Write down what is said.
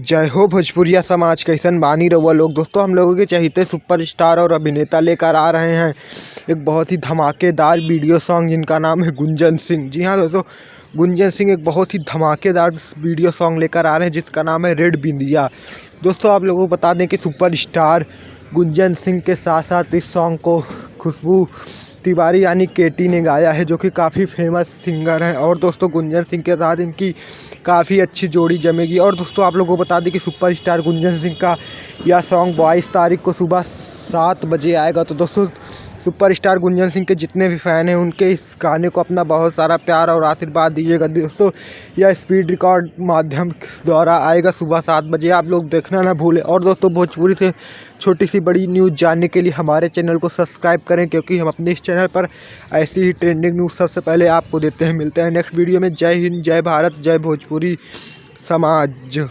जय हो भोजपुरिया समाज, कैसन बानी रहुआ लोग। दोस्तों, हम लोगों के चहेते सुपरस्टार और अभिनेता लेकर आ रहे हैं एक बहुत ही धमाकेदार वीडियो सॉन्ग जिनका नाम है गुंजन सिंह। जी हाँ दोस्तों, गुंजन सिंह एक बहुत ही धमाकेदार वीडियो सॉन्ग लेकर आ रहे हैं जिसका नाम है रेड बिंदिया। दोस्तों, आप लोगों को बता दें कि सुपरस्टार गुंजन सिंह के साथ साथ इस सॉन्ग को खुशबू तिवारी यानी केटी ने गाया है, जो कि काफ़ी फेमस सिंगर हैं। और दोस्तों, गुंजन सिंह के साथ इनकी काफ़ी अच्छी जोड़ी जमेगी। और दोस्तों, आप लोगों को बता दें कि सुपरस्टार गुंजन सिंह का यह सॉन्ग 22 तारीख को सुबह 7 बजे आएगा। तो दोस्तों, सुपरस्टार गुंजन सिंह के जितने भी फ़ैन हैं उनके इस गाने को अपना बहुत सारा प्यार और आशीर्वाद दीजिएगा। दोस्तों, यह स्पीड रिकॉर्ड माध्यम द्वारा आएगा सुबह 7 बजे, आप लोग देखना ना भूलें। और दोस्तों, भोजपुरी से छोटी सी बड़ी न्यूज़ जानने के लिए हमारे चैनल को सब्सक्राइब करें, क्योंकि हम अपने इस चैनल पर ऐसी ही ट्रेंडिंग न्यूज़ सबसे पहले आपको देते हैं। मिलते हैं नेक्स्ट वीडियो में। जय हिंद, जय भारत, जय भोजपुरी समाज।